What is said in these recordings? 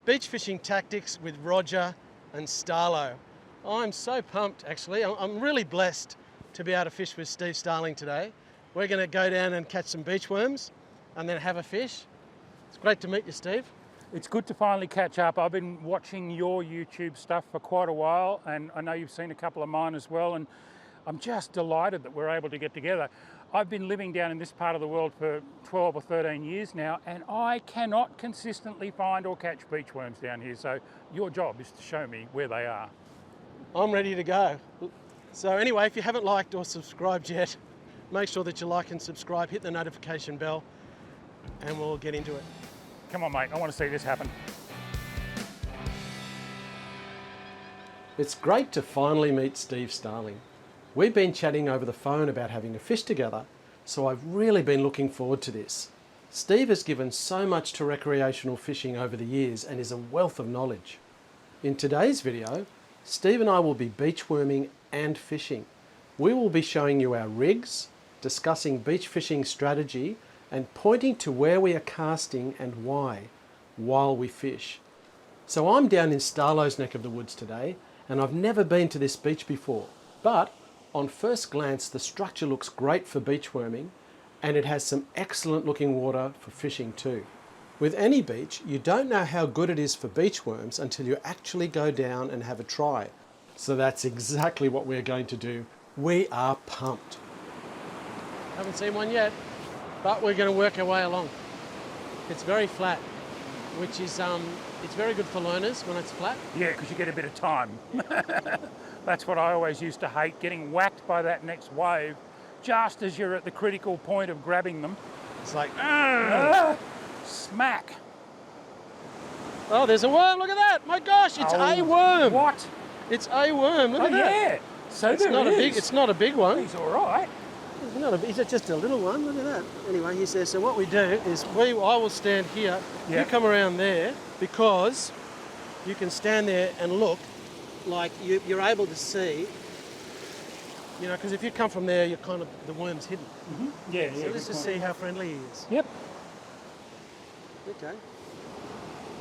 Beach Fishing Tactics with Roger and Starlo. I'm so pumped, actually. I'm really blessed to be able to fish with Steve Starling today. We're going to go down and catch some beach worms and then have a fish. It's great to meet you, Steve. It's good to finally catch up. I've been watching your YouTube stuff for quite a while, and I know you've seen a couple of mine as well, and I'm just delighted that we're able to get together. I've been living down in this part of the world for 12 or 13 years now, and I cannot consistently find or catch beach worms down here, so your job is to show me where they are. I'm ready to go. So anyway, if you haven't liked or subscribed yet, make sure that you like and subscribe, hit the notification bell, and we'll get into it. Come on, mate, I want to see this happen. It's great to finally meet Steve Starling. We've been chatting over the phone about having a fish together, so I've really been looking forward to this. Steve has given so much to recreational fishing over the years and is a wealth of knowledge. In today's video, Steve and I will be beach worming and fishing. We will be showing you our rigs, discussing beach fishing strategy, and pointing to where we are casting and why while we fish. So I'm down in Starlo's neck of the woods today, and I've never been to this beach before, but on first glance the structure looks great for beach worming, and it has some excellent looking water for fishing too. With any beach, you don't know how good it is for beach worms until you actually go down and have a try. So that's exactly what we're going to do. We are pumped. Haven't seen one yet, but we're going to work our way along. It's very flat, which is it's very good for learners when it's flat. Yeah, because you get a bit of time. That's what I always used to hate, getting whacked by that next wave just as you're at the critical point of grabbing them. It's like, smack. Oh, there's a worm, look at that! My gosh, it's a worm! What? It's a worm, look at that! Yeah, so it's not a big one. He's all right. He's just a little one, look at that. Anyway, he says, so what we do is I will stand here, you come around there, because you can stand there and look like you're able to see, you know, because if you come from there, you're kind of, the worm's hidden. Mm-hmm. Yeah, so let's just see how friendly he is. Yep. Okay.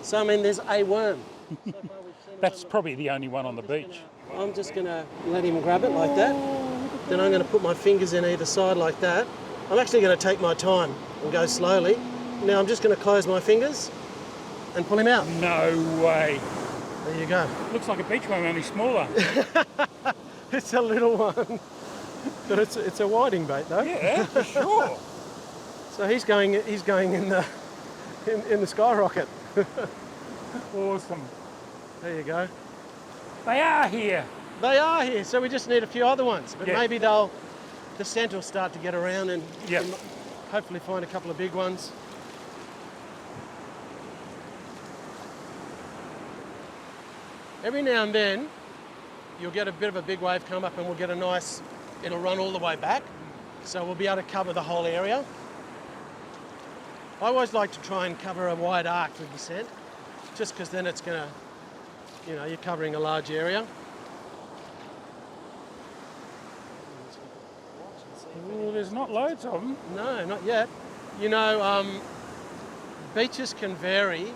So, I mean, there's a worm. So far we've seen That's probably the only one on the beach. I'm just going to let him grab it like that. Then I'm going to put my fingers in either side like that. I'm actually going to take my time and go slowly. Now I'm just going to close my fingers and pull him out. No way. There you go. Looks like a beach worm, only smaller. It's a little one. But it's a whiting bait though. Yeah, for sure. So he's going in the skyrocket. Awesome. There you go. They are here. They are here, so we just need a few other ones. But maybe the scent will start to get around and hopefully find a couple of big ones. Every now and then, you'll get a bit of a big wave come up and we'll get it'll run all the way back. So we'll be able to cover the whole area. I always like to try and cover a wide arc with the scent, just because then it's going to, you're covering a large area. Well, there's not loads of them. No, not yet. You know, beaches can vary.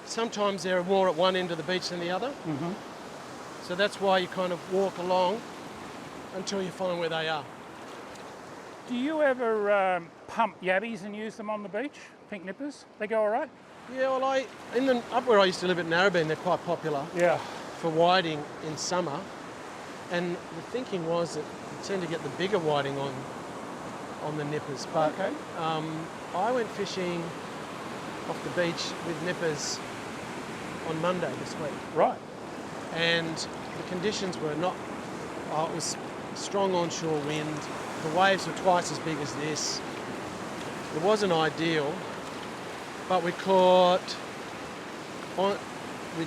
Sometimes there are more at one end of the beach than the other. Mm-hmm. So that's why you kind of walk along until you find where they are. Do you ever pump yabbies and use them on the beach? Pink nippers? They go all right? Yeah, well, up where I used to live at Narrabeen, they're quite popular for whiting in summer. And the thinking was that you tend to get the bigger whiting on the nippers. But I went fishing off the beach with nippers on Monday this week. Right. And the conditions were not, it was strong onshore wind. The waves were twice as big as this. It wasn't ideal, but we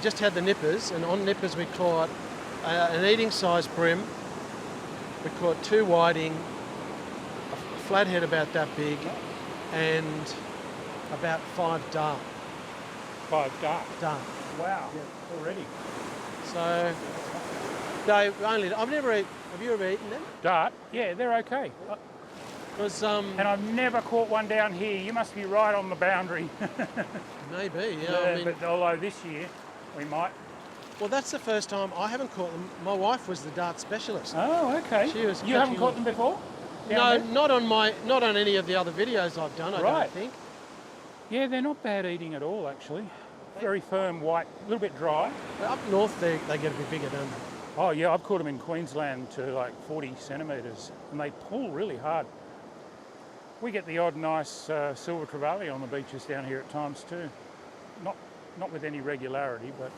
just had the nippers, and on nippers we caught an eating size brim. We caught 2 whiting, a flathead about that big, and about 5 dart. 5 dart? Dart. Wow, already. So, have you ever eaten them? Dart? Yeah, they're okay. Because And I've never caught one down here. You must be right on the boundary. maybe, yeah. Yeah, I mean, but although this year we might. well, that's the first time I haven't caught them. My wife was the dart specialist. Oh, okay. She was You haven't catching caught them before? No, Down there? not on any of the other videos I've done. I Right. don't think. Yeah, they're not bad eating at all, actually. Very firm, white, a little bit dry. But up north, they get a bit bigger, don't they? Oh yeah, I've caught them in Queensland to like 40 centimetres, and they pull really hard. We get the odd nice silver trevally on the beaches down here at times too. Not with any regularity, but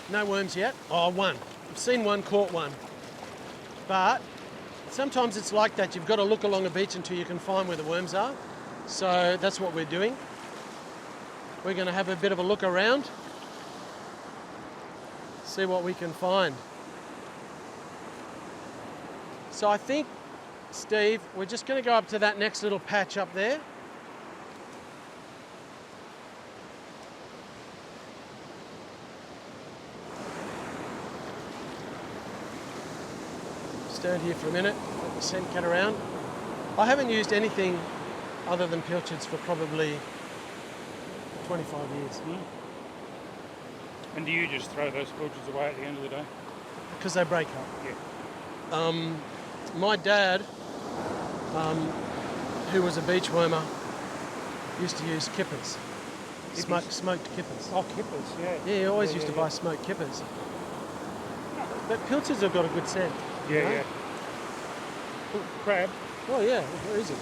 No worms yet? Oh, one. I've seen one, caught one. But sometimes it's like that. You've got to look along a beach until you can find where the worms are. So that's what we're doing. We're going to have a bit of a look around, see what we can find. So I think, Steve, we're just going to go up to that next little patch up there. Stand here for a minute, let the scent get around. I haven't used anything other than pilchards for probably 25 years. And do you just throw those pilchards away at the end of the day? Because they break up. Yeah. My dad, who was a beach wormer, used to use kippers. Smoked kippers. Oh, kippers, yeah. Yeah, he always used to buy smoked kippers. But pilchards have got a good scent. Yeah, you know? yeah. Oh, crab. Oh yeah, where is he?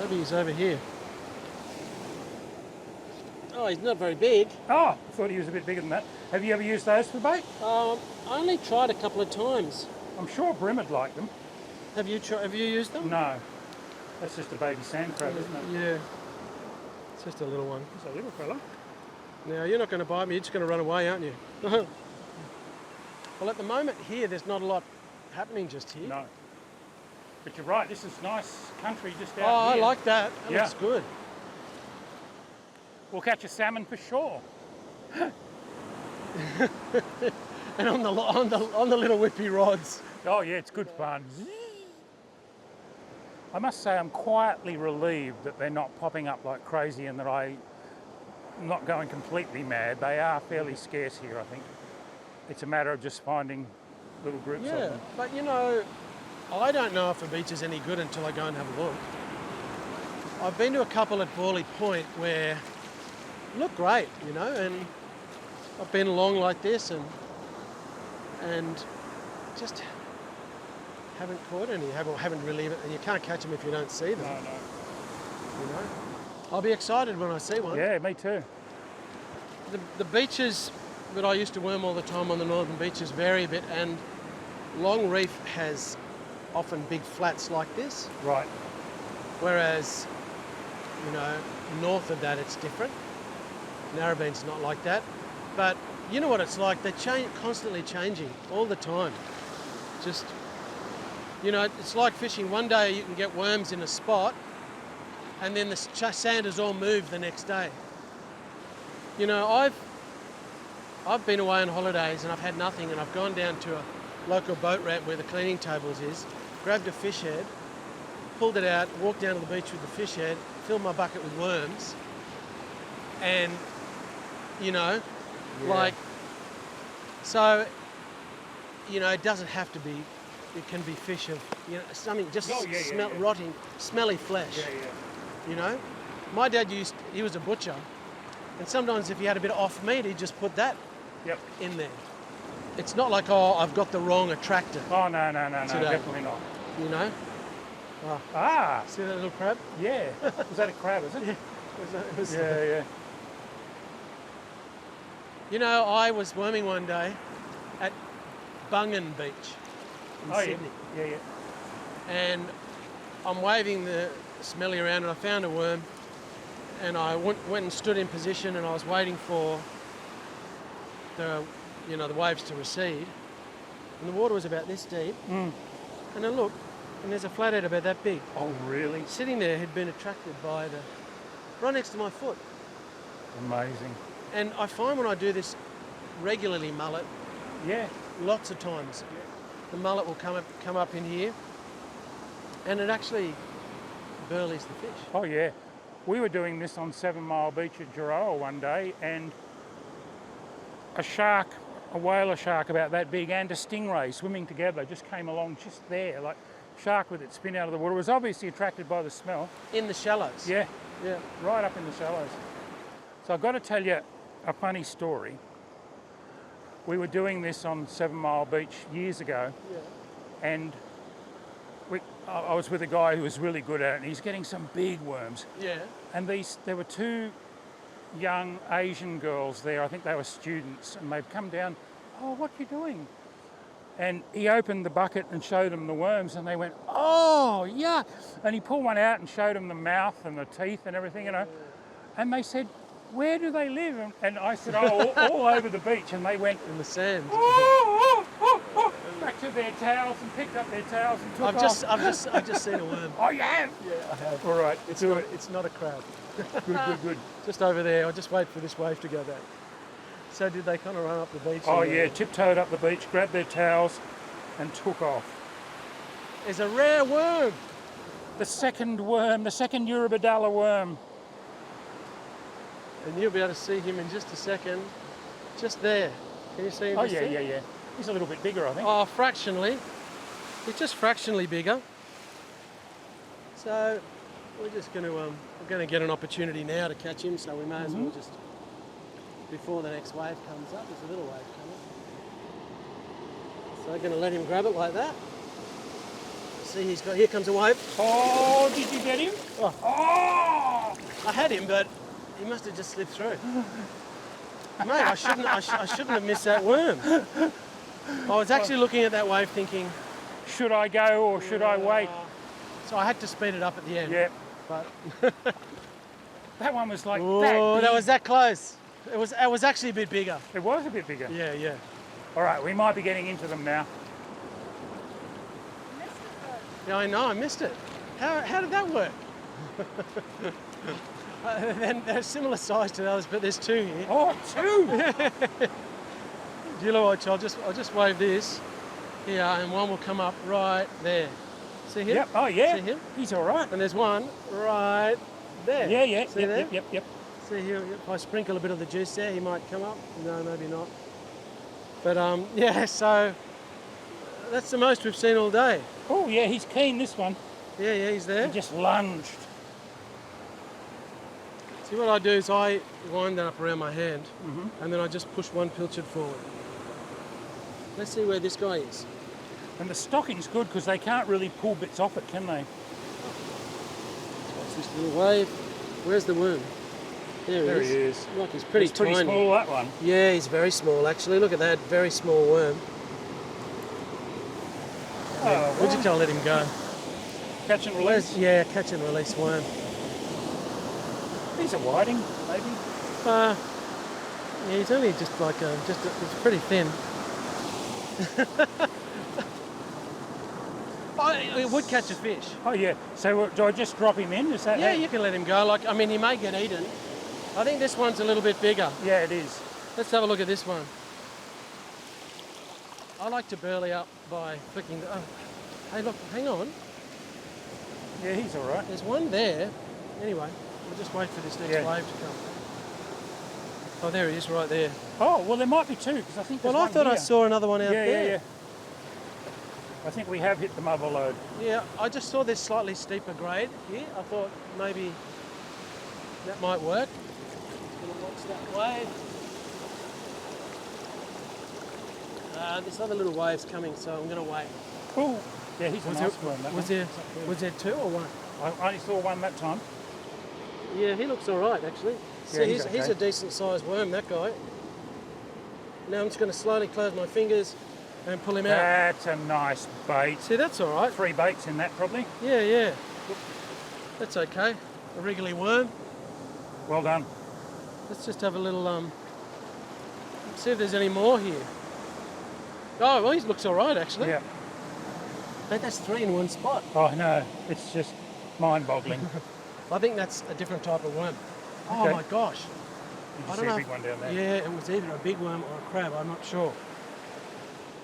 Maybe he's over here. Oh, he's not very big. Oh, I thought he was a bit bigger than that. Have you ever used those for bait? I only tried a couple of times. I'm sure Brim would like them. Have you used them? No. That's just a baby sand crab, isn't it? Yeah. It's just a little one. It's a little fella. Now, you're not going to bite me, you're just going to run away, aren't you? Well, at the moment here, there's not a lot happening just here. No. But you're right, this is nice country just out Oh, here. I like that. That Yeah. looks good. We'll catch a salmon for sure. And on the little whippy rods. Oh yeah, it's good fun. I must say I'm quietly relieved that they're not popping up like crazy and that I'm not going completely mad. They are fairly scarce here, I think. It's a matter of just finding little groups of Yeah, them. but you know, I don't know if a beach is any good until I go and have a look. I've been to a couple at Borley Point where look great, you know, and I've been along like this and just haven't caught any, haven't really, and you can't catch them if you don't see them. No. You know, I'll be excited when I see one. Yeah, me too. The beaches that I used to worm all the time on the northern beaches vary a bit, and Long Reef has often big flats like this, Right. whereas, you know, north of that it's different. Narrabene's not like that, but you know what it's like, they're constantly changing all the time. Just, you know, it's like fishing. One day you can get worms in a spot and then the sand has all moved the next day. You know, I've been away on holidays and I've had nothing, and I've gone down to a local boat ramp where the cleaning tables is, grabbed a fish head, pulled it out, walked down to the beach with the fish head, filled my bucket with worms, and, you know, like, so, you know, it doesn't have to be, it can be fish of, you know, something just rotting, smelly flesh, you know. My dad he was a butcher, and sometimes if he had a bit of off meat, he'd just put that in there. It's not like, oh, I've got the wrong attractor. Oh, no, today. definitely not. You know? Oh, Ah, see that little crab? yeah. Was that a crab, is it? Yeah. You know, I was worming one day at Bungan Beach in Sydney. Yeah. And I'm waving the smelly around and I found a worm, and I went and stood in position, and I was waiting for the waves to recede, and the water was about this deep. And I looked, and there's a flathead about that big. Oh, really? Sitting there, had been attracted by right next to my foot. Amazing. And I find when I do this regularly, mullet, Yeah. Lots of times. The mullet will come up in here, and it actually burleys the fish. Oh yeah. We were doing this on 7 Mile Beach at Giroa one day, and a shark, a whaler shark about that big, and a stingray swimming together just came along just there, like shark with its fin out of the water. It was obviously attracted by the smell. In the shallows. Yeah. Yeah. Right up in the shallows. So I've got to tell you a funny story. We were doing this on 7 Mile Beach years ago, and I was with a guy who was really good at it, and he's getting some big worms. Yeah. And there were 2 young Asian girls there. I think they were students, and they'd come down. Oh, what are you doing? And he opened the bucket and showed them the worms, and they went, oh, yeah. And he pulled one out and showed them the mouth and the teeth and everything, you know. And they said, where do they live? And I said, oh, all over the beach. And they went, In the sand. back to their towels and picked up their towels and took off. I've just seen a worm. Oh, you have? Yeah, I have. All right, It's not a crab. Good. Just over there. I'll just wait for this wave to go back. So did they kind of run up the beach? Oh, yeah, tiptoed up the beach, grabbed their towels and took off. There's a rare worm. The second worm, the second Eurobodalla worm. And you'll be able to see him in just a second. Just there. Can you see him? Oh, just yeah, there? yeah. He's a little bit bigger, I think. Oh, fractionally. It's just fractionally bigger. So we're just going to get an opportunity now to catch him. So we may as well just, before the next wave comes up, there's a little wave coming. So we're going to let him grab it like that. See, here comes a wave. Oh, did you get him? Oh! I had him, but he must have just slipped through. Mate, I shouldn't have missed that worm. I was actually looking at that wave thinking, Should I go or should I wait? so I had to speed it up at the end. Yeah. But That one was like oh, that big. that was that close. It was actually a bit bigger. It was a bit bigger. Yeah. All right, we might be getting into them now. Yeah, I know, I missed it. How did that work? They're similar size to those, but there's 2 here. Oh, 2! Do you know what? I'll just wave this here, and one will come up right there. See him? Yep. Oh, yeah. See him? He's all right. And there's one right there. Yeah. See there? Yep. See here, if I sprinkle a bit of the juice there, he might come up. No, maybe not. But yeah, so that's the most we've seen all day. Oh, yeah, he's keen, this one. Yeah, he's there. He just lunged. See, what I do is I wind that up around my hand, and then I just push one pilchard forward. Let's see where this guy is. And the stocking's good because they can't really pull bits off it, can they? What's this little wave? Where's the worm? There he is. Look, he's pretty tiny. Pretty small, that one. Yeah, he's very small actually. Look at that, very small worm. Oh, Would you let him go? Catch and release. Yeah, catch and release worm. He's a whiting, maybe. Yeah, he's only just like it's pretty thin. It would catch a fish. Oh yeah. So do I just drop him in? Is that? Yeah, you can let him go. Like, I mean, he may get eaten. I think this one's a little bit bigger. Yeah, it is. Let's have a look at this one. I like to burley up by flicking. Oh, hey, look, hang on. Yeah, he's all right. There's one there. Anyway, we'll just wait for this next wave to come. Oh, there he is, right there. Oh, well, there might be 2 because I think. Well, I thought I saw another one out there. Yeah. I think we have hit the mother lode. Yeah, I just saw this slightly steeper grade here. I thought maybe that might work. Just gonna watch that wave. This other little wave's coming, so I'm gonna wait. Oh, yeah, he's a nice one. Was there 2 or 1? I only saw one that time. Yeah, he looks all right actually. Yeah, See, he's a decent sized worm, that guy. Now I'm just going to slowly close my fingers and pull him out. That's a nice bait. See, that's all right. 3 baits in that probably. Yeah. That's okay. A wriggly worm. Well done. Let's just have a little see if there's any more here. Oh, well, he looks all right actually. Yeah. But that's 3 in one spot. Oh no, it's just mind-boggling. I think that's a different type of worm. Oh Okay. my gosh. Did you see a big one down there? Yeah, it was either a big worm or a crab, I'm not sure.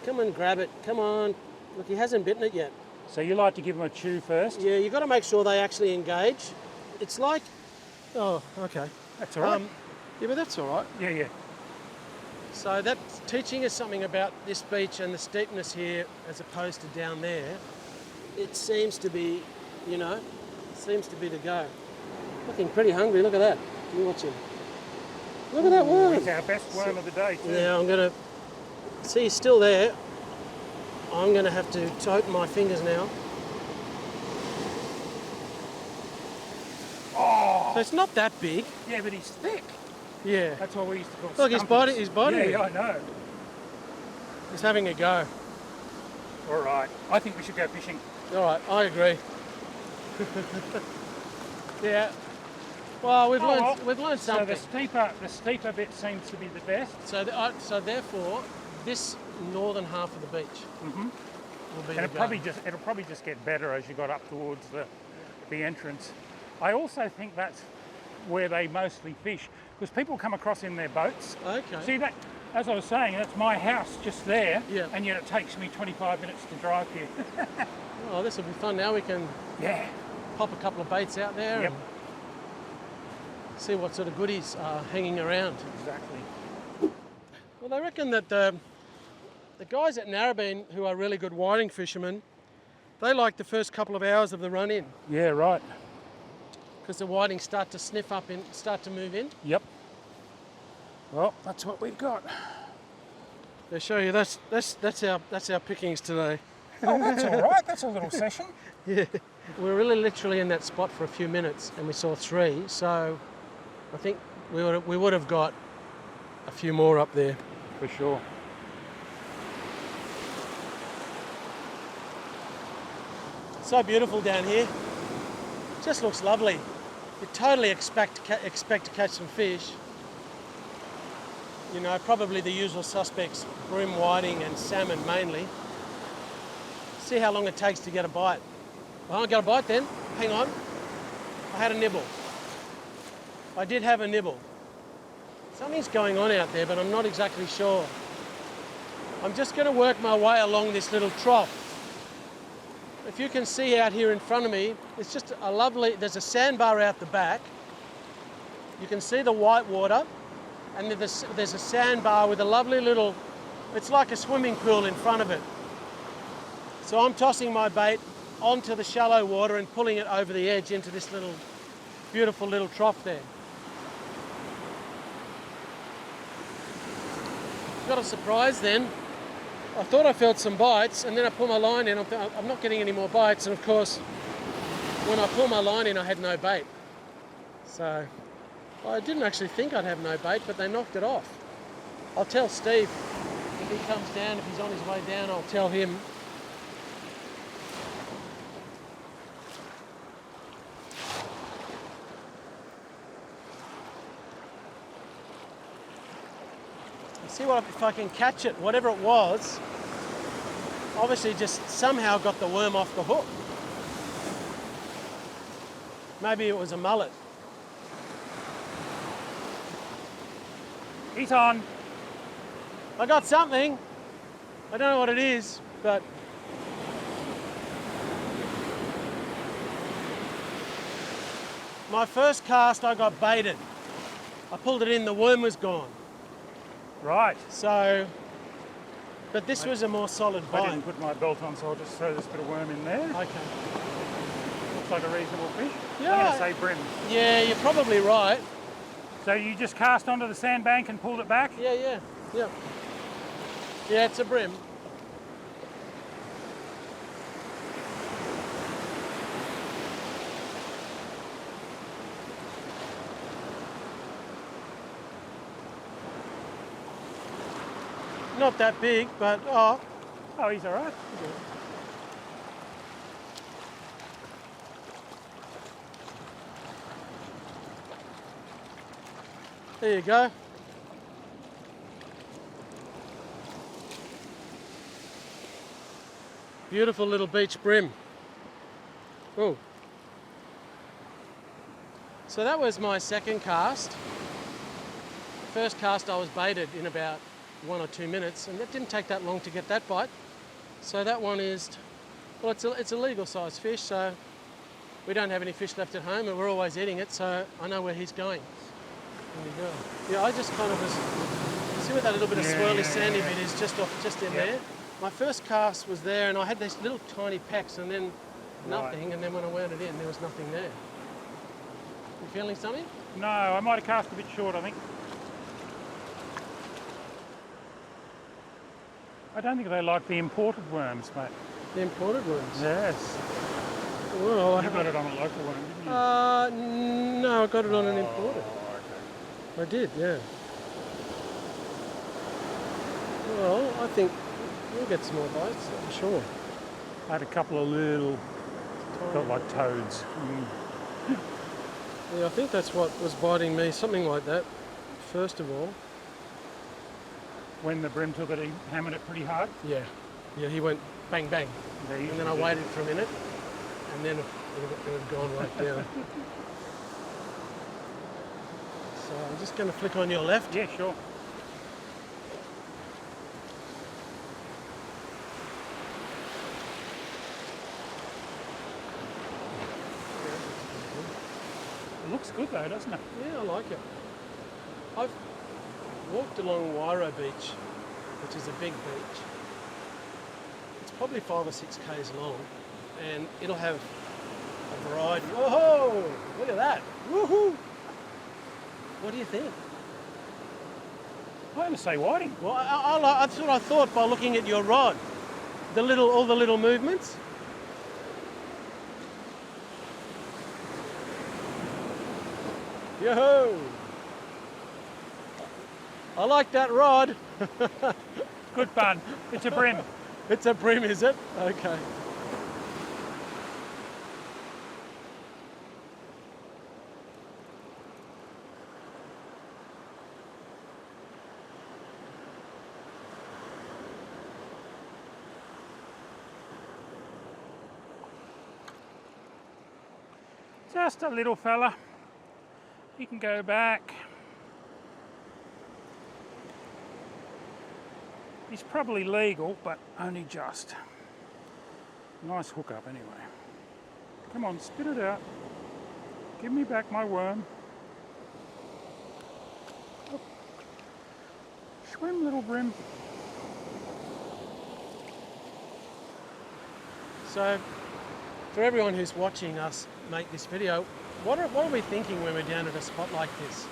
Come and grab it. Come on. Look, he hasn't bitten it yet. So you like to give them a chew first? Yeah, you've got to make sure they actually engage. It's like... Oh, okay. That's all right. Yeah, but that's all right. Yeah, yeah. So that's teaching us something about this beach and the steepness here as opposed to down there. It seems to be, you know, seems to be the go. Looking pretty hungry, look at that. You watch him. Look at that worm. It's our best worm of the day too. Now I'm going to... See, he's still there. I'm going to have to open my fingers now. Oh! So it's not that big. Yeah, but he's thick. Yeah. That's what we used to call Look, he's stumpers. biting. Yeah, I know. He's having a go. All right. I think we should go fishing. All right, I agree. Yeah. Well, we've learned something. So the steeper bit seems to be the best. So therefore, this northern half of the beach will be And the it'll probably just get better as you got up towards the entrance. I also think that's where they mostly fish, because people come across in their boats. Okay. See that, as I was saying, that's my house just there, Yeah. and yet it takes me 25 minutes to drive here. Oh, this will be fun. Now we can pop a couple of baits out there Yep. and see what sort of goodies are hanging around. Exactly. Well, they reckon that the guys at Narrabeen, who are really good whiting fishermen, they like the first couple of hours of the run in, Yeah, right. because the whiting start to sniff up and start to move in. Yep. Well, that's what we've got. They show you that's our pickings today. Oh, that's all right. That's a little session. Yeah. We were really literally in that spot for a few minutes, and we saw 3. So I think we would have got a few more up there. For sure. So beautiful down here. Just looks lovely. You totally expect to catch some fish. You know, probably the usual suspects, bream, whiting and salmon mainly. See how long it takes to get a bite. Well, I got a bite then. Hang on. I had a nibble. I did have a nibble. Something's going on out there, but I'm not exactly sure. I'm just going to work my way along this little trough. If you can see out here in front of me, it's just a lovely, there's a sandbar out the back. You can see the white water, and there's a sandbar with a lovely little, it's like a swimming pool in front of it. So I'm tossing my bait onto the shallow water and pulling it over the edge into this little, beautiful little trough there. Got a surprise then. I thought I felt some bites, and then I pull my line in, I'm not getting any more bites, and of course, when I pull my line in, I had no bait. So, I didn't actually think I'd have no bait, but they knocked it off. I'll tell Steve, if he comes down, if he's on his way down, I'll tell him. See if I can catch it, whatever it was. Obviously just somehow got the worm off the hook. Maybe it was a mullet. He's on. I got something. I don't know what it is, but my first cast I got baited. I pulled it in, the worm was gone. Right. So, but this was a more solid I bite. didn't put my belt on, so I'll just throw this bit of worm in there. Okay. Looks like a reasonable fish. Yeah. I'm going to say brim. Yeah, you're probably right. So you just cast onto the sandbank and pulled it back? Yeah. Yeah, it's a brim. Not that big, but Oh, he's all right. there you go. Beautiful little beach brim. Oh. So that was my second cast. First cast I was baited in about 1 or 2 minutes, and that didn't take that long to get that bite. So that one is, well, it's a legal size fish, so we don't have any fish left at home and we're always eating it, so I know where he's going. There we go. Yeah, I just kind of was, see where that little bit of swirly sandy bit is just in there? My first cast was there and I had these little tiny pecks and then nothing, and then when I wound it in, there was nothing there. You feeling something? No, I might have cast a bit short, I think. I don't think they like the imported worms, mate. The imported worms? Yes. Well, You got it on a local worm, didn't you? No, I got it on an imported. Okay. I did, yeah. Well, I think we'll get some more bites, I'm sure. I had a couple of little, felt like toads. Yeah, I think that's what was biting me, something like that, first of all. When the brim took it, he hammered it pretty hard. Yeah, he went bang, bang. And then I waited for a minute, and then it had gone right down. So I'm just going to flick on your left. Yeah, sure. It looks good though, doesn't it? Yeah, I like it. I've walked along Wairo Beach, which is a big beach. It's probably 5 or 6 k's long, and it'll have a variety. Oh, look at that! Woohoo! What do you think? I'm going to say whiting. Well, that's what I thought by looking at your rod. All the little movements. Yo-ho! I like that rod. Good fun. It's a brim. It's a brim, is it? Okay. Just a little fella. You can go back. He's probably legal, but only just. Nice hook up anyway. Come on, spit it out. Give me back my worm. Up. Swim, little brim. So, for everyone who's watching us make this video, what are we thinking when we're down at a spot like this?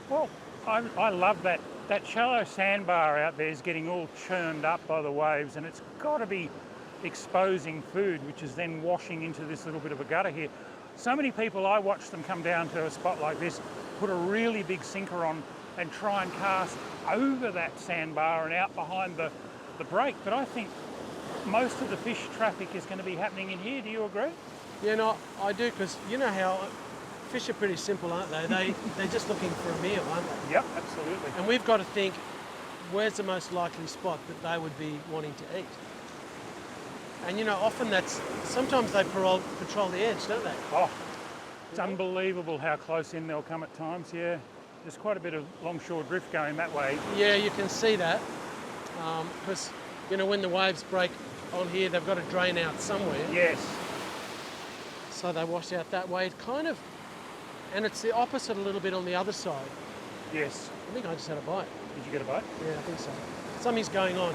Well, I love that. That shallow sandbar out there is getting all churned up by the waves, and it's got to be exposing food, which is then washing into this little bit of a gutter here. So many people, I watch them come down to a spot like this, put a really big sinker on and try and cast over that sandbar and out behind the break. But I think most of the fish traffic is going to be happening in here. Do you agree? Yeah, no, I do, because you know how fish are pretty simple, aren't they? They're just looking for a meal, aren't they? Yep, absolutely. And we've got to think, where's the most likely spot that they would be wanting to eat? And you know, often sometimes they patrol the edge, don't they? Oh, it's unbelievable how close in they'll come at times, yeah. There's quite a bit of longshore drift going that way. Yeah, you can see that, because, you know, when the waves break on here, they've got to drain out somewhere. Yes. So they wash out that way. It kind of, and it's the opposite a little bit on the other side. Yes. I think I just had a bite. Did you get a bite? Yeah, I think so. Something's going on.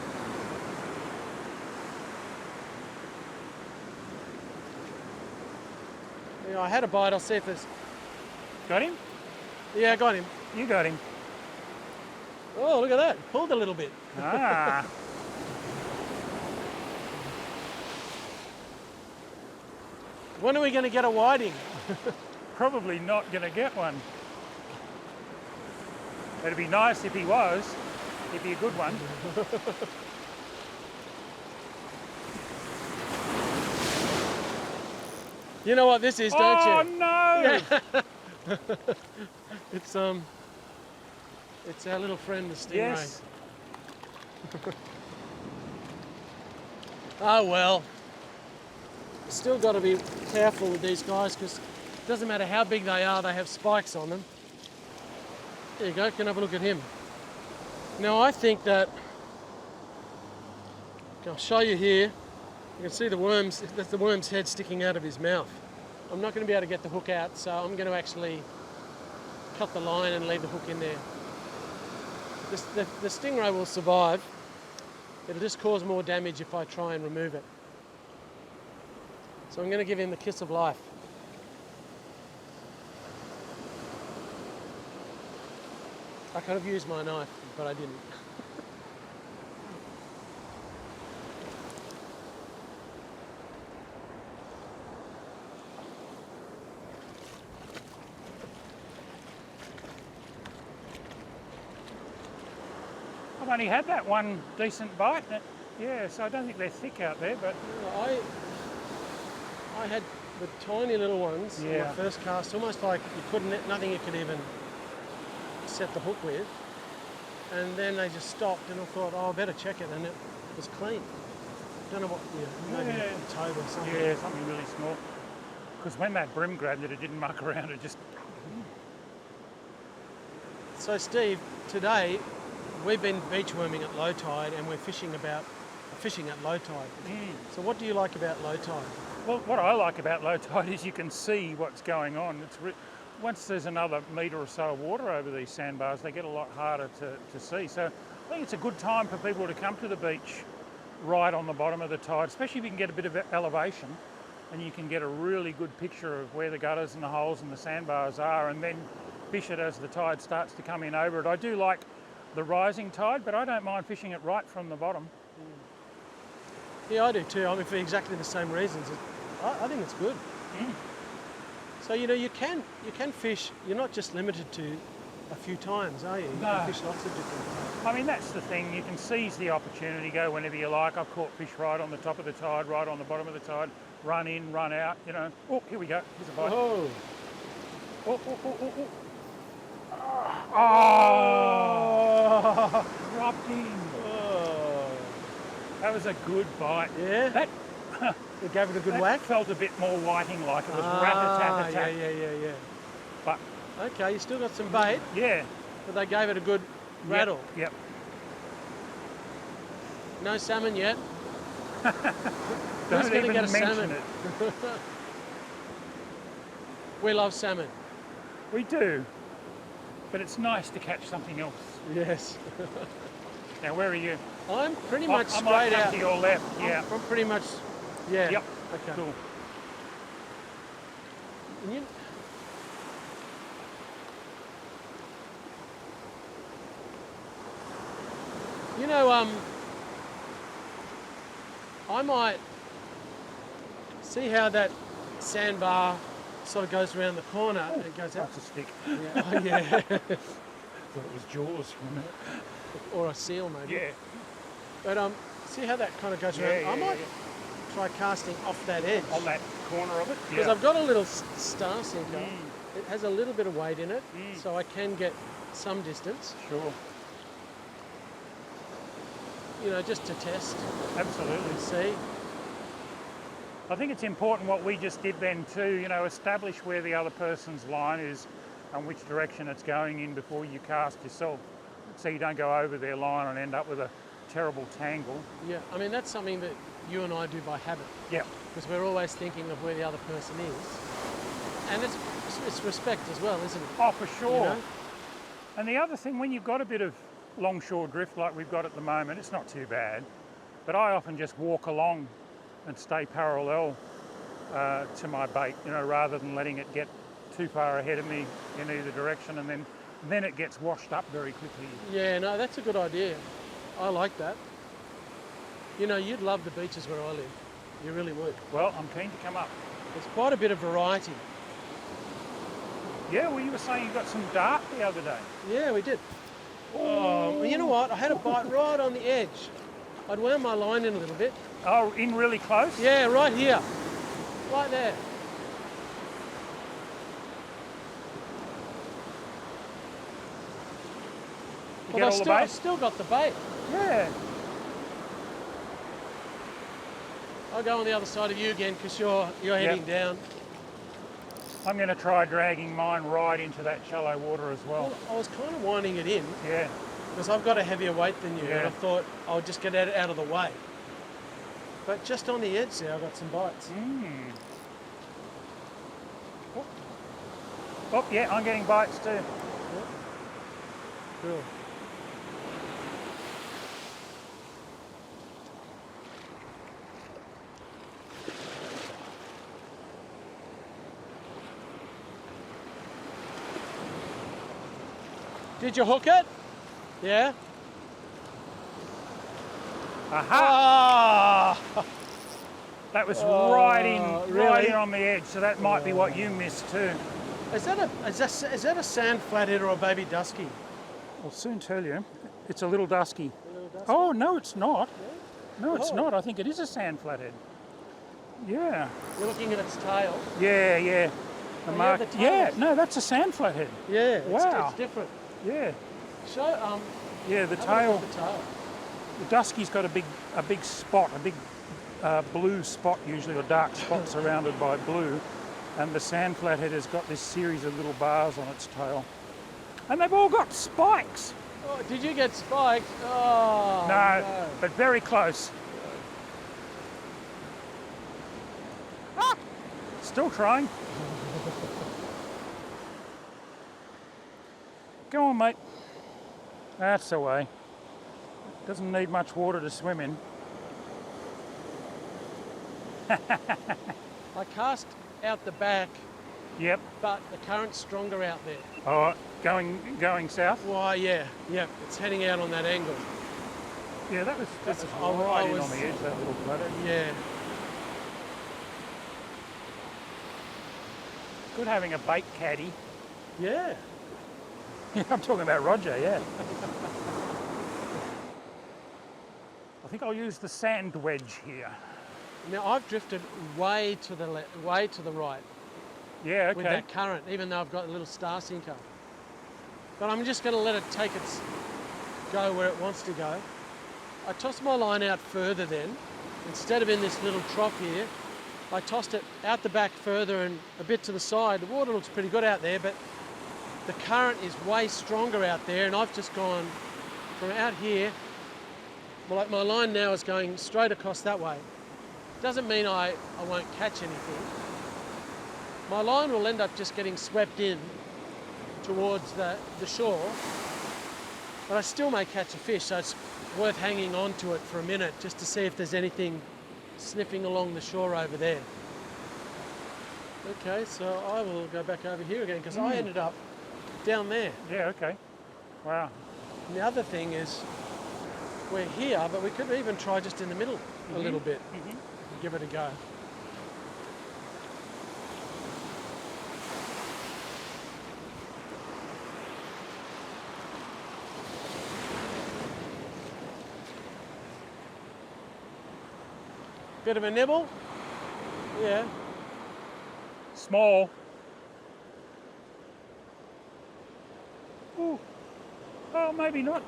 Yeah, I had a bite. I'll see if it's... Got him? Yeah, I got him. You got him. Oh, look at that. Pulled a little bit. Ah. When are we going to get a whiting? Probably not going to get one. It'd be nice if he was. He'd be a good one. You know what this is, don't you? Oh no! Yeah. It's our little friend, the stingray. Yes. Oh well. Still got to be careful with these guys, because it doesn't matter how big they are, they have spikes on them. There you go, can have a look at him. Now I think that, I'll show you here, you can see the worms, that's the worm's head sticking out of his mouth. I'm not going to be able to get the hook out, so I'm going to actually cut the line and leave the hook in there. The stingray will survive. It'll just cause more damage if I try and remove it. So I'm going to give him the kiss of life. I could have used my knife, but I didn't. I've only had that one decent bite. Yeah, so I don't think they're thick out there, but... I had the tiny little ones in my first cast, almost like you couldn't, nothing you could even set the hook with. And then they just stopped and I thought, oh, I better check it, and it was clean. I don't know what, maybe a toad or something. Yeah, something really small. Because when that brim grabbed it, it didn't muck around, it just... So Steve, today we've been beach worming at low tide and we're fishing at low tide. So what do you like about low tide? Well, what I like about low tide is you can see what's going on. Once there's another metre or so of water over these sandbars, they get a lot harder to see. So I think it's a good time for people to come to the beach right on the bottom of the tide, especially if you can get a bit of elevation and you can get a really good picture of where the gutters and the holes and the sandbars are, and then fish it as the tide starts to come in over it. I do like the rising tide, but I don't mind fishing it right from the bottom. Yeah, I do too. I mean, for exactly the same reasons. I think it's good. So you can fish. You're not just limited to a few times, are you? You can fish lots of different times. I mean, that's the thing. You can seize the opportunity, go whenever you like. I've caught fish right on the top of the tide, right on the bottom of the tide. Run in, run out. You know. Oh, here we go. Here's a bite. Oh. Oh, dropped in. Oh. That was a good bite. Yeah? That it gave it a good whack? Felt a bit more whiting like. It was rat-a-tat-a-tat. Yeah. But okay, you still got some bait. Yeah. But they gave it a good rattle. Yep. No salmon yet. Don't even get a mention salmon? it. We love salmon. We do. But it's nice to catch something else. Yes. Now, where are you? I'm pretty much I might straight come out. to your left. Yeah. I'm pretty much. Yeah. Yep. Okay. Cool. And you know, I might see how that sandbar sort of goes around the corner and it goes out. That's a stick. Yeah. Oh, yeah. Thought it was Jaws for a minute. Or a seal, maybe. Yeah. But see how that kind of goes around. I might try casting off that edge. On that corner of it. Because I've got a little star sinker. It has a little bit of weight in it, so I can get some distance. Sure. You know, just to test. Absolutely. And see. I think it's important what we just did then too, you know, establish where the other person's line is and which direction it's going in before you cast yourself. So you don't go over their line and end up with a terrible tangle. Yeah, I mean, that's something that you and I do by habit. Yeah. Because we're always thinking of where the other person is. And it's respect as well, isn't it? Oh, for sure. You know? And the other thing, when you've got a bit of longshore drift like we've got at the moment, it's not too bad. But I often just walk along and stay parallel to my bait, you know, rather than letting it get too far ahead of me in either direction, and then it gets washed up very quickly. Yeah, no, that's a good idea. I like that. You know, you'd love the beaches where I live. You really would. Well, I'm keen to come up. There's quite a bit of variety. Yeah, well, you were saying you got some dart the other day. Yeah, we did. Oh, you know what? I had a bite right on the edge. I'd wound my line in a little bit. Oh, in really close? Yeah, right here. Right there. You get all the bait? I've still got the bait. Yeah. I'll go on the other side of you again because you're heading down. I'm going to try dragging mine right into that shallow water as well. I was kind of winding it in. Yeah. because I've got a heavier weight than you, and Yeah. I thought I'll just get it out of the way. But just on the edge there, I got some bites. Oh, yeah, I'm getting bites too. Cool. Did you hook it? Yeah. Aha! Ah! That was right really? in on the edge, so that might be what you missed too. Is that a sand flathead or a baby dusky? I'll soon tell you. It's a little dusky. A little dusky? Oh, no, it's not. No, it's Oh. not. I think it is a sand flathead. Yeah. You're looking at its tail. Yeah, yeah. The Oh, mark. yeah, the tail Yeah, is- no, that's a sand flathead. Yeah. Wow. It's different. Yeah. Show Yeah, the have a tail. look at the tail. The dusky's got a big spot, a big blue spot usually, or dark spot surrounded by blue. And the sand flathead has got this series of little bars on its tail. And they've all got spikes. Oh, did you get spiked? Oh, No, but very close. Ah, still trying. Go on, mate. That's the way. Doesn't need much water to swim in. I cast out the back, Yep. but the current's stronger out there. Oh, going south. Why, yeah, it's heading out on that angle. Yeah, that was I right in was- on the edge. That little flathead. Yeah. Good having a bait caddy. Yeah. I'm talking about Roger. Yeah. I think I'll use the sand wedge here. Now I've drifted way to the way to the right Yeah. with Okay. that current, even though I've got a little star sinker. But I'm just going to let it take its go where it wants to go. I tossed my line out further then. Instead of in this little trough here, I tossed it out the back further and a bit to the side. The water looks pretty good out there, but the current is way stronger out there, and I've just gone from out here. Well, like my line now is going straight across that way. Doesn't mean I won't catch anything. My line will end up just getting swept in towards the shore, but I still may catch a fish, so it's worth hanging on to it for a minute just to see if there's anything sniffing along the shore over there. Okay, so I will go back over here again because I ended up down there. Yeah. Okay. Wow. And the other thing is we're here, but we could even try just in the middle a little bit and give it a go. Bit of a nibble? Yeah. Small. Ooh. Oh, maybe not.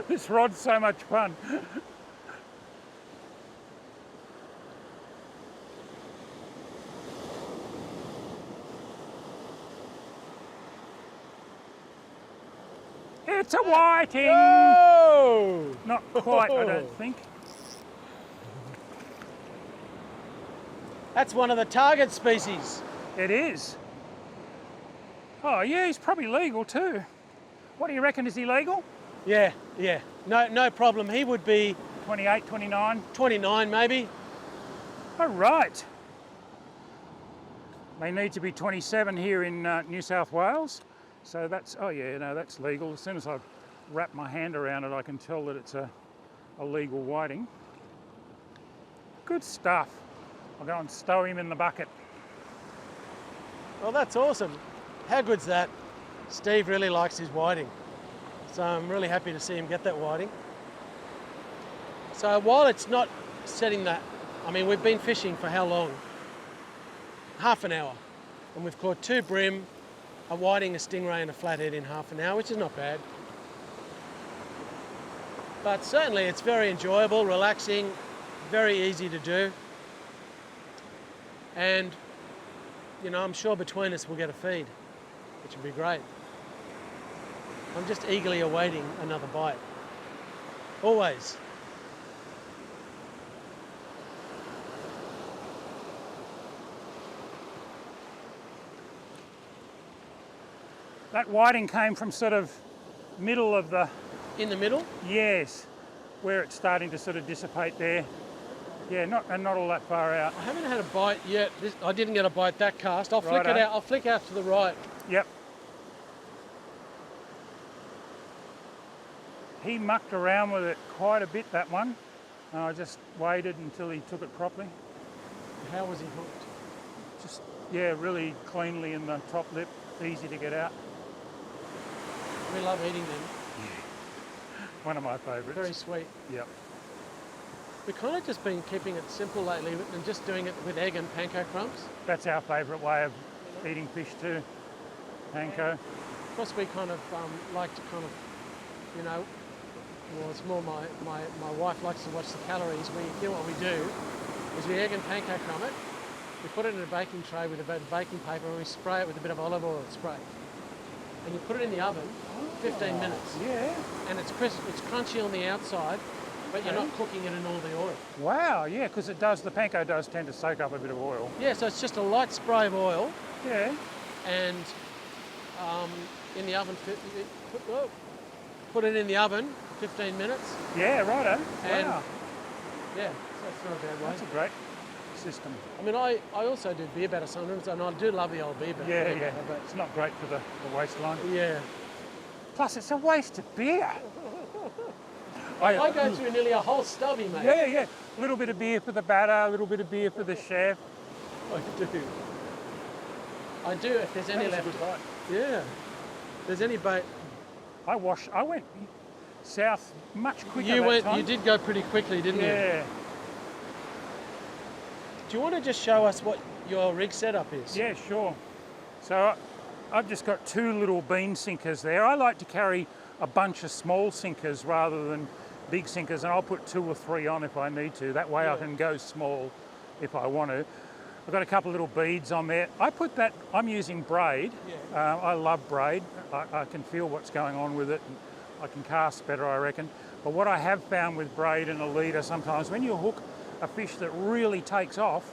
This rod's so much fun. It's a whiting. Oh! Not quite, I don't think. That's one of the target species. It is. Oh yeah, he's probably legal too. What do you reckon, is he legal? Yeah. No problem. He would be 28, 29? 29 maybe. Oh right. They need to be 27 here in New South Wales. So that's, oh yeah, no, that's legal. As soon as I wrap my hand around it, I can tell that it's a legal whiting. Good stuff. I'll go and stow him in the bucket. Well, that's awesome. How good's that? Steve really likes his whiting. So I'm really happy to see him get that whiting. So while it's not setting that, I mean, we've been fishing for how long? Half an hour. And we've caught 2 brim, a whiting, a stingray and a flathead in half an hour, which is not bad. But certainly it's very enjoyable, relaxing, very easy to do. And, you know, I'm sure between us we'll get a feed, which would be great. I'm just eagerly awaiting another bite. Always. That whiting came from sort of middle of the... In the middle? Yes, where it's starting to sort of dissipate there. Yeah, not all that far out. I haven't had a bite yet. I didn't get a bite that cast. I'll flick Righto. it out. I'll flick out to the right. Yep. He mucked around with it quite a bit, that one. And I just waited until he took it properly. How was he hooked? Just, yeah, really cleanly in the top lip, easy to get out. We love eating them. One of my favourites. Very sweet. Yep. We've kind of just been keeping it simple lately and just doing it with egg and panko crumbs. That's our favourite way of eating fish too, panko. Of course, we kind of like to kind of, you know, well, it's more my wife likes to watch the calories. What we do is we egg and panko crumb it. We put it in a baking tray with a bit of baking paper and we spray it with a bit of olive oil spray. And you put it in the oven, 15 minutes. Yeah. And it's crisp, it's crunchy on the outside, but you're not cooking it in all the oil. Wow, yeah, because the panko does tend to soak up a bit of oil. Yeah, so it's just a light spray of oil. Yeah. And in the oven, put it in the oven, 15 minutes. Yeah, righto. And wow. Yeah, so it's not a bad way. That's a great system. I mean, I also do beer batter sometimes, and I do love the old beer batter. Yeah, but it's not great for the waistline. Yeah. Plus, it's a waste of beer. I go through nearly a whole stubby, mate. Yeah. A little bit of beer for the batter, a little bit of beer for the chef. I do, if there's any left. Yeah. If there's any bait. I went south much quicker You did go pretty quickly, didn't you? Yeah. Do you want to just show us what your rig setup is? Yeah, sure. So I've just got two little bean sinkers there. I like to carry a bunch of small sinkers rather than big sinkers, and I'll put 2 or 3 on if I need to. That way I can go small if I want to. I've got a couple of little beads on there. I'm using braid. Yeah. I love braid. I can feel what's going on with it, and I can cast better, I reckon. But what I have found with braid and a leader, sometimes when you hook a fish that really takes off,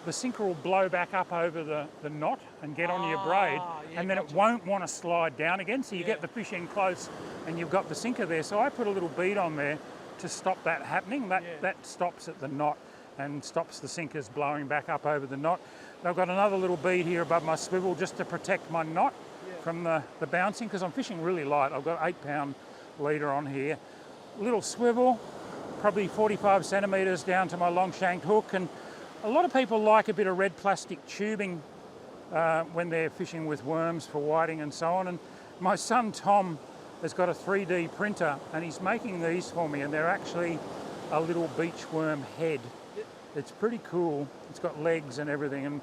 the sinker will blow back up over the knot and get onto your braid, and then it won't want to slide down again, so you get the fish in close and you've got the sinker there. So I put a little bead on there to stop that happening. That stops at the knot and stops the sinkers blowing back up over the knot. I've got another little bead here above my swivel just to protect my knot from the bouncing, because I'm fishing really light. I've got 8-pound leader on here. Little swivel, probably 45 centimetres down to my long shanked hook, and a lot of people like a bit of red plastic tubing when they're fishing with worms for whiting and so on. And my son Tom has got a 3D printer and he's making these for me, and they're actually a little beach worm head. It's pretty cool. It's got legs and everything, and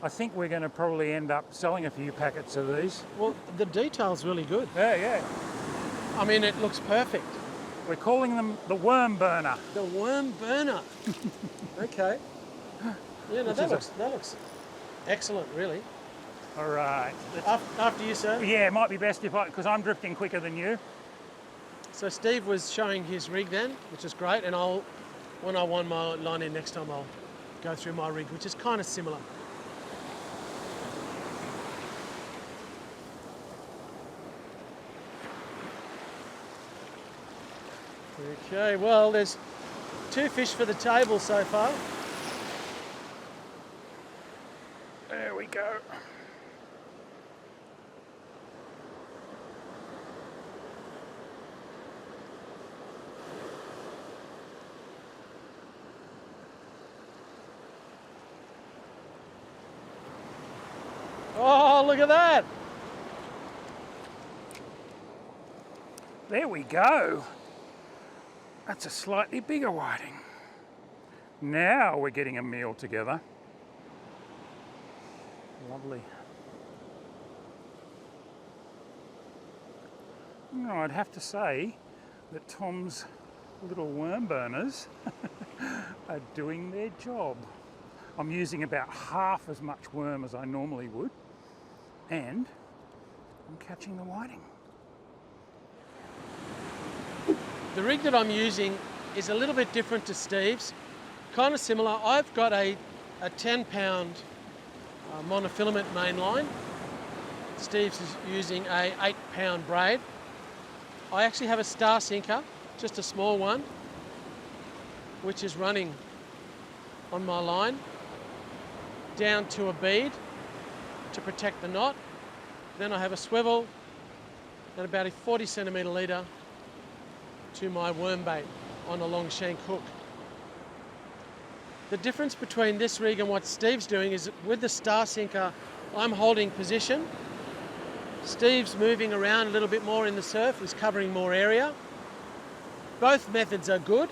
I think we're going to probably end up selling a few packets of these. Well, the detail's really good. Yeah. I mean, it looks perfect. We're calling them the worm burner. The worm burner. Okay. Yeah, no, that looks excellent, really. All right. After you, sir. Yeah, it might be best because I'm drifting quicker than you. So Steve was showing his rig then, which is great, and when I want my line in next time, I'll go through my rig, which is kind of similar. Okay, well, there's 2 fish for the table so far. There we go. Oh, look at that! There we go. That's a slightly bigger whiting. Now we're getting a meal together. Lovely. No, I'd have to say that Tom's little worm burners are doing their job. I'm using about half as much worm as I normally would, and I'm catching the whiting. The rig that I'm using is a little bit different to Steve's, kind of similar. I've got a 10-pound monofilament mainline. Steve's is using a 8-pound braid. I actually have a star sinker, just a small one, which is running on my line down to a bead to protect the knot. Then I have a swivel and about a 40 centimetre leader to my worm bait on a long shank hook. The difference between this rig and what Steve's doing is with the star sinker, I'm holding position. Steve's moving around a little bit more in the surf, is covering more area. Both methods are good.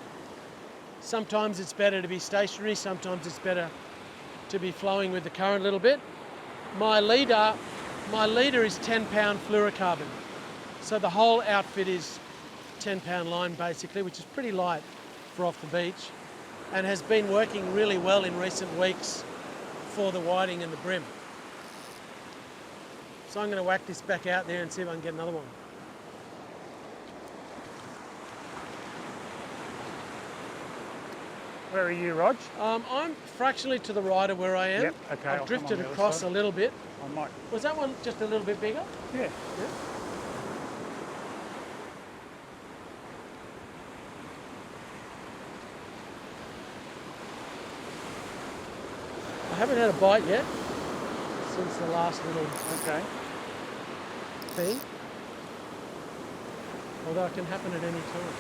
Sometimes it's better to be stationary, sometimes it's better to be flowing with the current a little bit. My leader is 10-pound fluorocarbon. So the whole outfit is 10-pound line basically, which is pretty light for off the beach and has been working really well in recent weeks for the whiting and the brim. So I'm going to whack this back out there and see if I can get another one. Where are you, Rog? I'm fractionally to the right of where I am. Yep, okay. I've drifted across a little bit. I might. Was that one just a little bit bigger? Yeah. I haven't had a bite yet since the last little Okay. thing. Although it can happen at any time.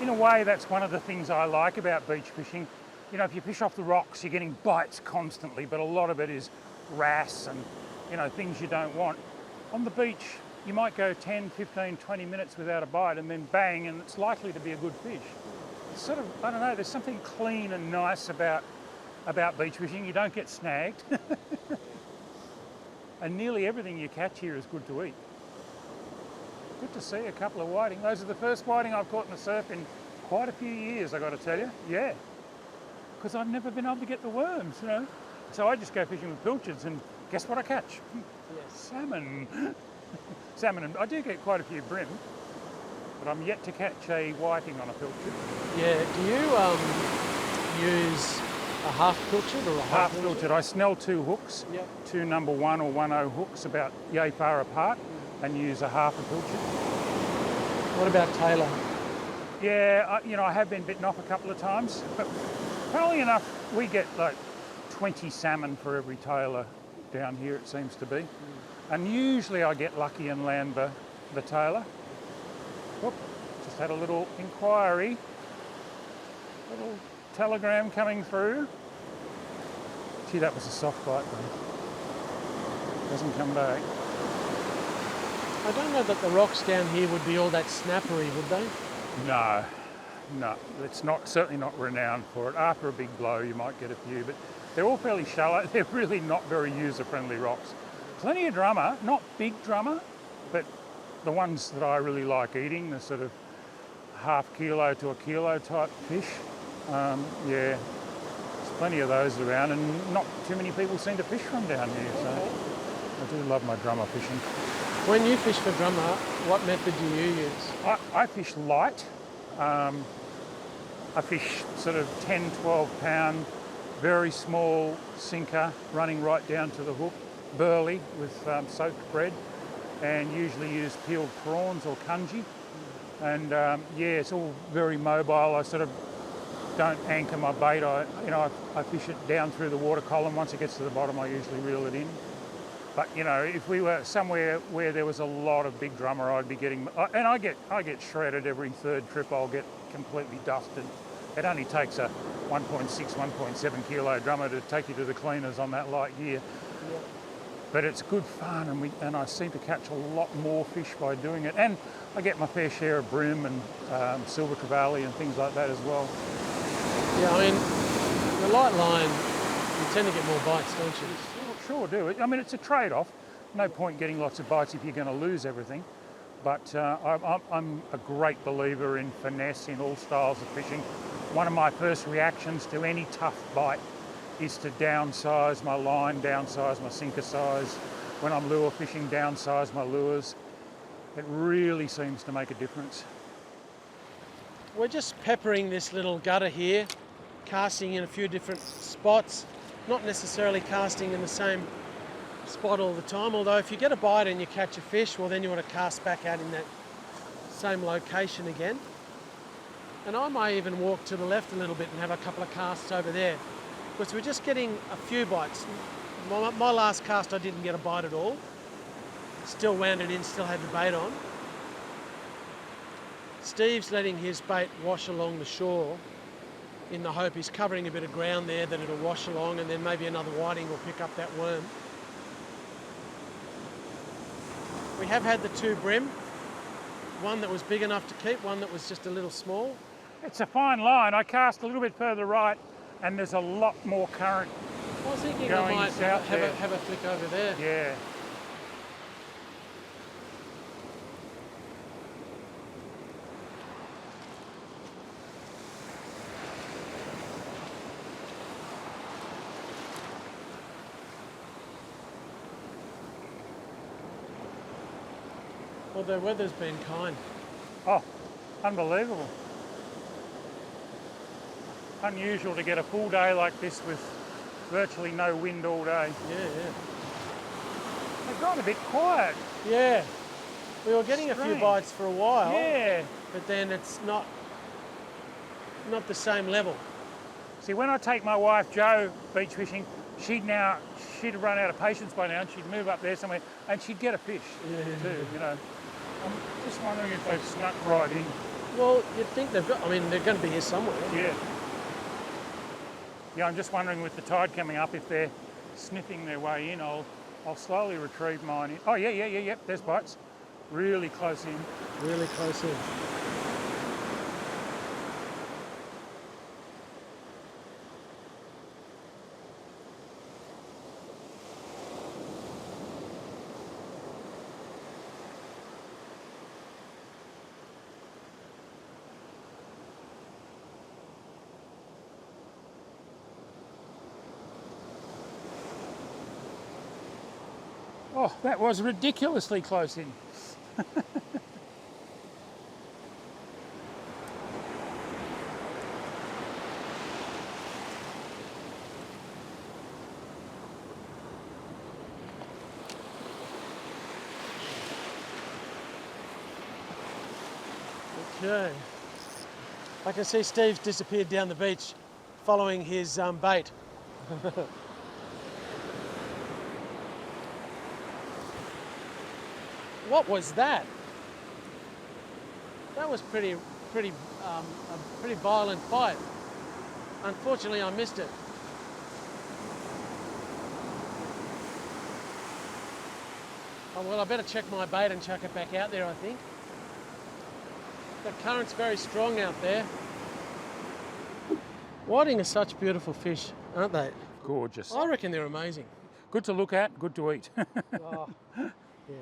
In a way, that's one of the things I like about beach fishing. You know, if you fish off the rocks, you're getting bites constantly, but a lot of it is wrasse and, you know, things you don't want. On the beach, you might go 10, 15, 20 minutes without a bite and then bang, and it's likely to be a good fish. It's sort of, I don't know, there's something clean and nice about beach fishing. You don't get snagged. And nearly everything you catch here is good to eat. Good to see a couple of whiting. Those are the first whiting I've caught in the surf in quite a few years, I got to tell you. Yeah. Because I've never been able to get the worms, you know. So I just go fishing with pilchards and guess what I catch? Yes. Salmon. Salmon, and I do get quite a few brim, but I'm yet to catch a whiting on a pilchard. Yeah, do you use a half pilchard or a Half pilchard. I snell 2 hooks, Yep. 2 number 1 or 1/0 hooks about yay far apart, and use a half a pilchard. What about Taylor? Yeah, you know, I have been bitten off a couple of times, but funnily enough, we get like 20 salmon for every tailor down here, it seems to be. And usually I get lucky and land the tailor. Whoop, just had a little inquiry, little telegram coming through. Gee, that was a soft bite though. Doesn't come back. I don't know that the rocks down here would be all that snappery, would they? No, it's not, certainly not renowned for it. After a big blow you might get a few, but they're all fairly shallow. They're really not very user-friendly rocks. Plenty of drummer, not big drummer, but the ones that I really like eating, the sort of half kilo to a kilo type fish. Yeah, there's plenty of those around and not too many people seem to fish from down here, so I do love my drummer fishing. When you fish for drummer, what method do you use? I fish light. I fish sort of 10, 12 pound, very small sinker running right down to the hook, burley with soaked bread, and usually use peeled prawns or congee. And yeah, it's all very mobile. I sort of don't anchor my bait. I fish it down through the water column. Once it gets to the bottom, I usually reel it in. But you know, if we were somewhere where there was a lot of big drummer, I'd be getting, and I get shredded every third trip. I'll get completely dusted. It only takes a 1.6, 1.7 kilo drummer to take you to the cleaners on that light gear. Yeah. But it's good fun, and I seem to catch a lot more fish by doing it. And I get my fair share of brim and silver trevally and things like that as well. Yeah, I mean, the light line, you tend to get more bites, don't you? Sure do. I mean, it's a trade-off. No point getting lots of bites if you're going to lose everything. But I'm a great believer in finesse in all styles of fishing. One of my first reactions to any tough bite is to downsize my line, downsize my sinker size. When I'm lure fishing, downsize my lures. It really seems to make a difference. We're just peppering this little gutter here, casting in a few different spots, not necessarily casting in the same spot all the time, although if you get a bite and you catch a fish, well then you want to cast back out in that same location again. And I may even walk to the left a little bit and have a couple of casts over there, because we're just getting a few bites. My last cast I didn't get a bite at all. Still wound it in, still had the bait on. Steve's letting his bait wash along the shore in the hope he's covering a bit of ground there that it'll wash along, and then maybe another whiting will pick up that worm. We have had the two bream, one that was big enough to keep, one that was just a little small. It's a fine line. I cast a little bit further right and there's a lot more current. I was thinking going I might south have a flick over there. Yeah. Well, the weather's been kind. Oh, unbelievable. Unusual to get a full day like this with virtually no wind all day. Yeah. They've gone a bit quiet. Yeah. We were getting a few bites for a while. Yeah. But then it's not the same level. See, when I take my wife Jo beach fishing, she'd run out of patience by now and she'd move up there somewhere and she'd get a fish too, you know. I'm just wondering if they've snuck right in. Well, you'd think they've got, I mean, they're going to be here somewhere. Yeah. Yeah, I'm just wondering with the tide coming up if they're sniffing their way in. I'll slowly retrieve mine in. Oh, yeah, there's bites. Really close in. Really close in. Oh, that was ridiculously close in. Okay. I can see Steve's disappeared down the beach following his bait. What was that? That was a pretty violent bite. Unfortunately, I missed it. Oh, well, I better check my bait and chuck it back out there, I think. The current's very strong out there. Whiting are such beautiful fish, aren't they? Gorgeous. I reckon they're amazing. Good to look at, good to eat. Oh, yeah.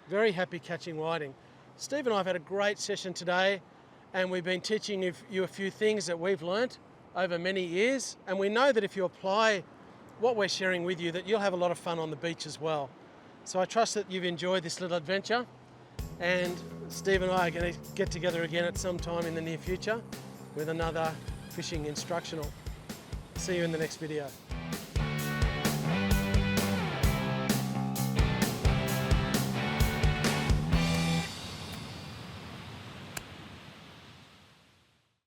Very happy catching whiting. Steve and I have had a great session today, and we've been teaching you a few things that we've learnt over many years, and we know that if you apply what we're sharing with you, that you'll have a lot of fun on the beach as well. So I trust that you've enjoyed this little adventure, and Steve and I are going to get together again at some time in the near future with another fishing instructional. See you in the next video.